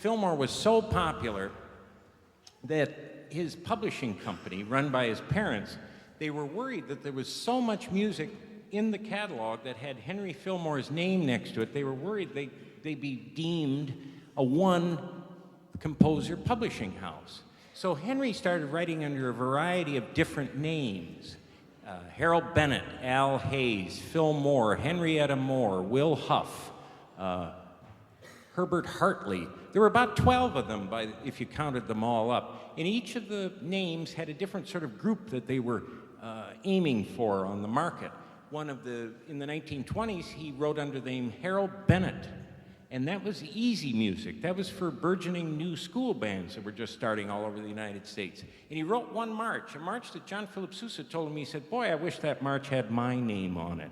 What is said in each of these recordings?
Fillmore was so popular that his publishing company, run by his parents, they were worried that there was so much music in the catalog that had Henry Fillmore's name next to it. They were worried they'd be deemed a one-composer publishing house. So Henry started writing under a variety of different names. Harold Bennett, Al Hayes, Phil Moore, Henrietta Moore, Will Huff, Herbert Hartley. There were about 12 of them if you counted them all up. And each of the names had a different sort of group that they were aiming for on the market. In the 1920s, he wrote under the name Harold Bennett. And that was easy music. That was for burgeoning new school bands that were just starting all over the United States. And he wrote one march, a march that John Philip Sousa told him, he said, boy, I wish that march had my name on it.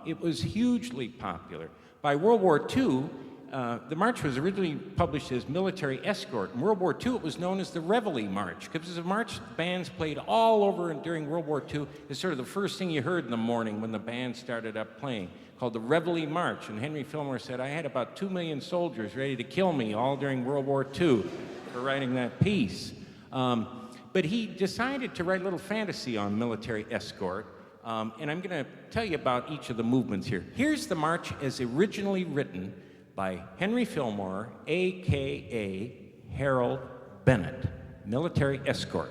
It was hugely popular. By World War II, the march was originally published as Military Escort. In World War II, it was known as the Reveille March, because it was a march bands played all over during World War II. It's sort of the first thing you heard in the morning when the band started up playing, called the Reveille March. And Henry Fillmore said, I had about 2 million soldiers ready to kill me all during World War II for writing that piece. But he decided to write a little fantasy on Military Escort. And I'm going to tell you about each of the movements here. Here's the march as originally written by Henry Fillmore, a.k.a. Harold Bennett, Military Escort.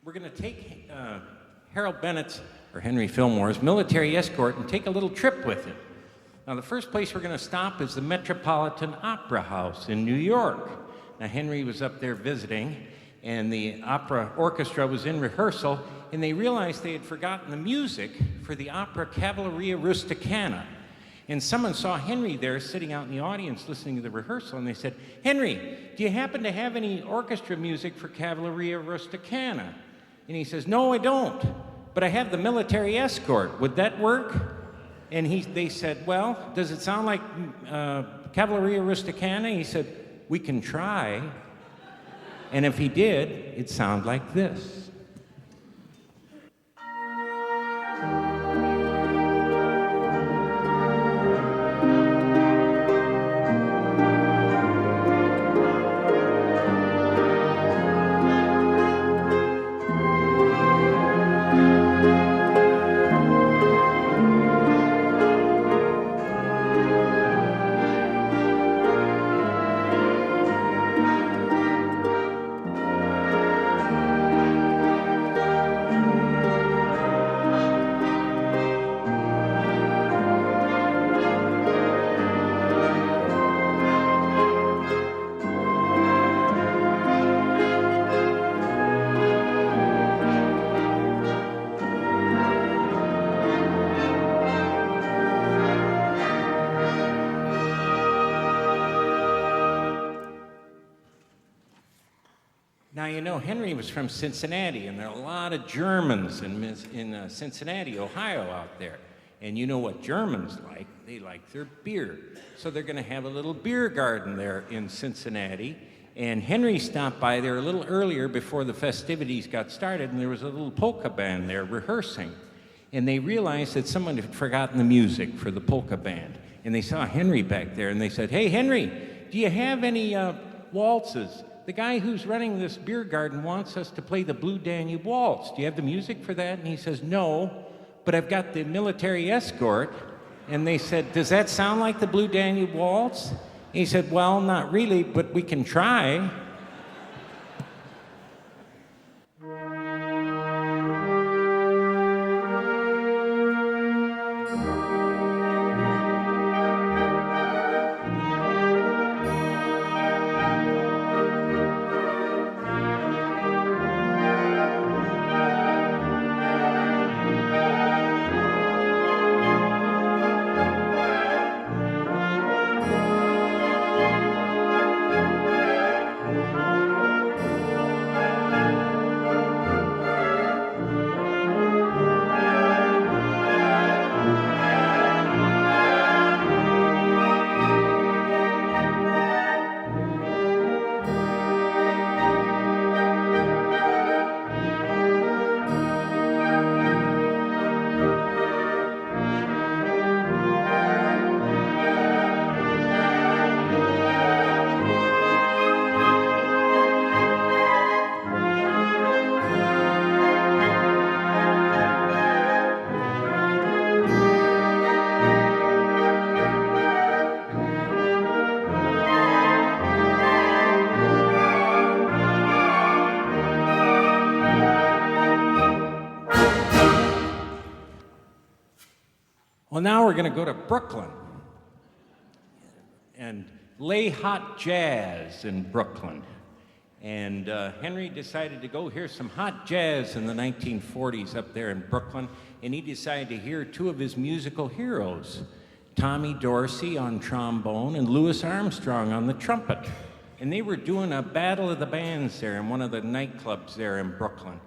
We're going to take Harold Bennett's, or Henry Fillmore's, Military Escort and take a little trip with him. Now, the first place we're going to stop is the Metropolitan Opera House in New York. Now, Henry was up there visiting, and the opera orchestra was in rehearsal, and they realized they had forgotten the music for the opera Cavalleria Rusticana. And someone saw Henry there sitting out in the audience listening to the rehearsal, and they said, Henry, do you happen to have any orchestra music for Cavalleria Rusticana? And he says, no, I don't, but I have the Military Escort. Would that work? And they said, well, does it sound like Cavalleria Rusticana? He said, we can try. And if he did, it'd sound like this. Now, you know, Henry was from Cincinnati, and there are a lot of Germans in Cincinnati, Ohio out there. And you know what Germans like? They like their beer. So they're going to have a little beer garden there in Cincinnati. And Henry stopped by there a little earlier before the festivities got started, and there was a little polka band there rehearsing. And they realized that someone had forgotten the music for the polka band. And they saw Henry back there, and they said, "Hey, Henry, do you have any waltzes? The guy who's running this beer garden wants us to play the Blue Danube Waltz. Do you have the music for that?" And he says, "No, but I've got the military escort." And they said, "Does that sound like the Blue Danube Waltz?" And he said, "Well, not really, but we can try." Well, now we're going to go to Brooklyn and lay hot jazz in Brooklyn. And Henry decided to go hear some hot jazz in the 1940s up there in Brooklyn, and he decided to hear two of his musical heroes, Tommy Dorsey on trombone and Louis Armstrong on the trumpet. And they were doing a battle of the bands there in one of the nightclubs there in Brooklyn.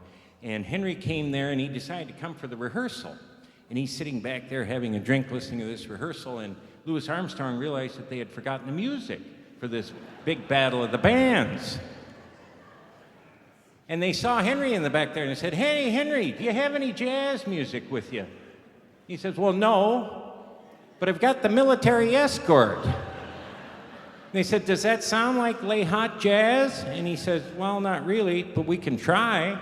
And Henry came there, and he decided to come for the rehearsal. And he's sitting back there having a drink listening to this rehearsal, and Louis Armstrong realized that they had forgotten the music for this big battle of the bands. And they saw Henry in the back there, and they said, "Hey, Henry, do you have any jazz music with you?" He says, "Well, no, but I've got the military escort." And they said, "Does that sound like lay hot jazz?" And he says, "Well, not really, but we can try."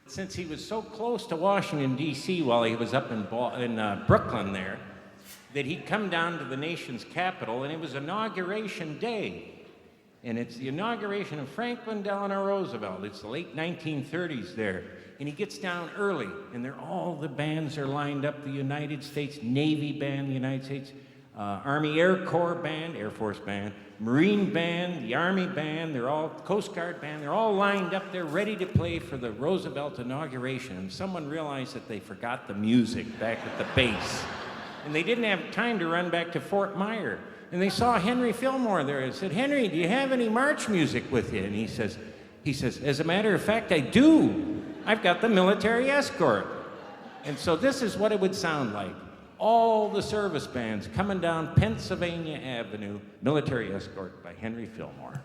Since he was so close to Washington, D.C. while he was up in Brooklyn there, that he'd come down to the nation's capital, and it was Inauguration Day. And it's the inauguration of Franklin Delano Roosevelt. It's the late 1930s there. And he gets down early, and all the bands are lined up. The United States Navy Band, the United States Army Air Corps Band, Air Force Band, Marine Band, the Army Band, they're all Coast Guard Band, they're all lined up there ready to play for the Roosevelt inauguration. And someone realized that they forgot the music back at the base. And they didn't have time to run back to Fort Myer. And they saw Henry Fillmore there and said, "Henry, do you have any march music with you?" And he says, "As a matter of fact, I do. I've got the military escort." And so this is what it would sound like. All the service bands coming down Pennsylvania Avenue, military escort by Henry Fillmore.